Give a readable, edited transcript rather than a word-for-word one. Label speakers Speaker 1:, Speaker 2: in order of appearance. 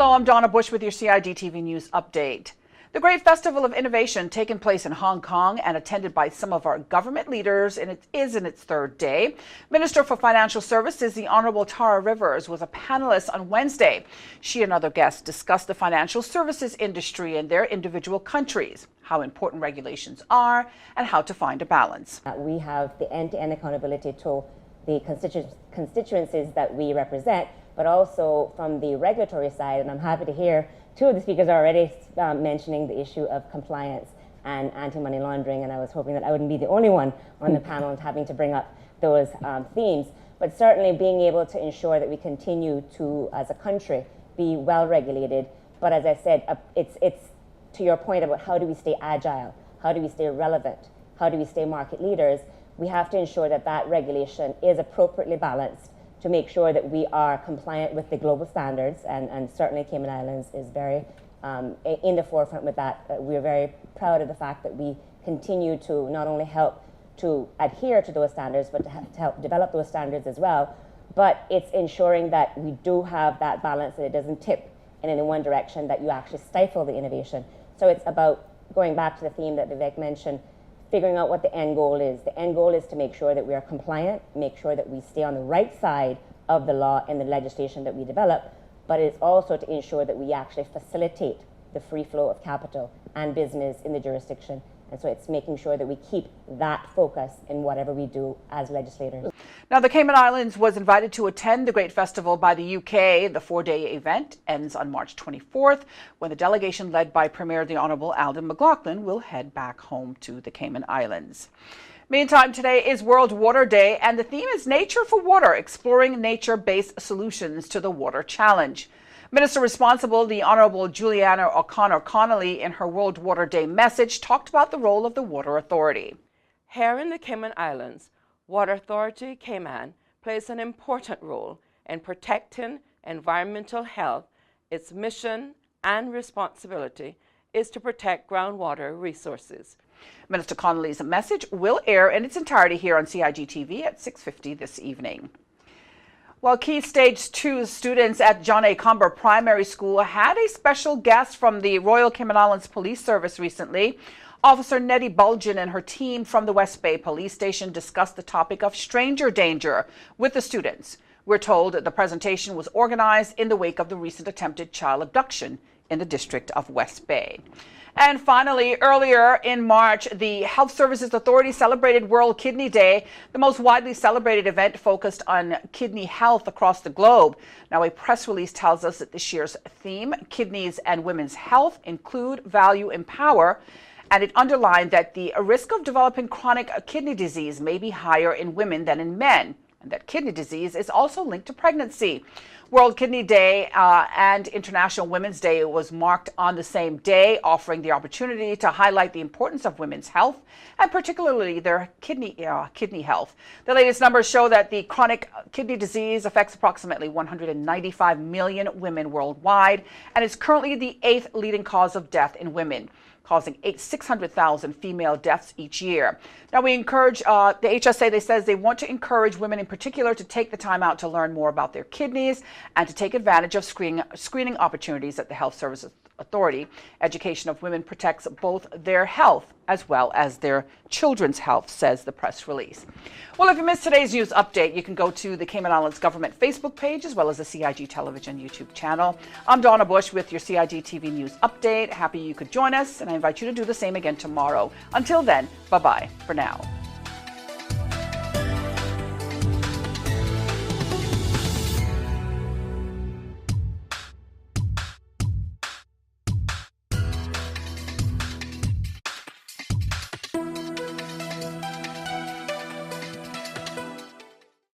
Speaker 1: Hello, I'm Donna Bush with your CIGTV News Update. The Great Festival of Innovation, taking place in Hong Kong and attended by some of our government leaders, and it is in its third day. Minister for Financial Services, the Honourable Tara Rivers, was a panelist on Wednesday. She and other guests discussed the financial services industry in their individual countries, how important regulations are, and how to find a balance.
Speaker 2: We have the end-to-end accountability to the constituencies that we represent, but also from the regulatory side, and I'm happy to hear two of the speakers are already mentioning the issue of compliance and anti-money laundering, and I was hoping that I wouldn't be the only one on the panel having to bring up those themes, but certainly being able to ensure that we continue to, as a country, be well regulated. But as I said, it's to your point about how do we stay agile, how do we stay relevant, how do we stay market leaders. We have to ensure that that regulation is appropriately balanced to make sure that we are compliant with the global standards, and certainly Cayman Islands is very in the forefront with that. We're very proud of the fact that we continue to not only help to adhere to those standards, but to help develop those standards as well. But it's ensuring that we do have that balance, that it doesn't tip in any one direction, that you actually stifle the innovation. So it's about going back to the theme that Vivek mentioned, figuring out what the end goal is. The end goal is to make sure that we are compliant, make sure that we stay on the right side of the law and the legislation that we develop, but it's also to ensure that we actually facilitate the free flow of capital and business in the jurisdiction. And so it's making sure that we keep that focus in whatever we do as legislators.
Speaker 1: Now, the Cayman Islands was invited to attend the Great Festival by the UK. The 4-day event ends on March 24th, when the delegation led by Premier the Honourable Alden McLaughlin will head back home to the Cayman Islands. Meantime, today is World Water Day, and the theme is Nature for Water, exploring nature-based solutions to the water challenge. Minister responsible, the Honourable Juliana O'Connor Connolly, in her World Water Day message, talked about the role of the Water Authority.
Speaker 3: Here in the Cayman Islands, Water Authority Cayman plays an important role in protecting environmental health. Its mission and responsibility is to protect groundwater resources.
Speaker 1: Minister Connolly's message will air in its entirety here on CIGTV at 6:50 this evening. Well, Key Stage 2 students at John A. Comber Primary School had a special guest from the Royal Cayman Islands Police Service recently. Officer Nettie Bulgin and her team from the West Bay Police Station discussed the topic of stranger danger with the students. We're told the presentation was organized in the wake of the recent attempted child abduction in the district of West Bay. And finally, earlier in March, the Health Services Authority celebrated World Kidney Day, the most widely celebrated event focused on kidney health across the globe. Now, a press release tells us that this year's theme, Kidneys and Women's Health, Include, Value, Empower, and it underlined that the risk of developing chronic kidney disease may be higher in women than in men, and that kidney disease is also linked to pregnancy. World Kidney Day and International Women's Day was marked on the same day, offering the opportunity to highlight the importance of women's health and particularly their kidney health. The latest numbers show that the chronic kidney disease affects approximately 195 million women worldwide and is currently the 8th leading cause of death in women, causing 600,000 female deaths each year. Now, we encourage, the HSA, they says they want to encourage women in particular to take the time out to learn more about their kidneys and to take advantage of screening opportunities at the Health Services Authority. Education of women protects both their health as well as their children's health, says the press release. Well, if you missed today's news update, you can go to the Cayman Islands Government Facebook page as well as the CIG Television YouTube channel. I'm Donna Bush with your CIG TV News Update. Happy you could join us, and I invite you to do the same again tomorrow. Until then, bye-bye for now.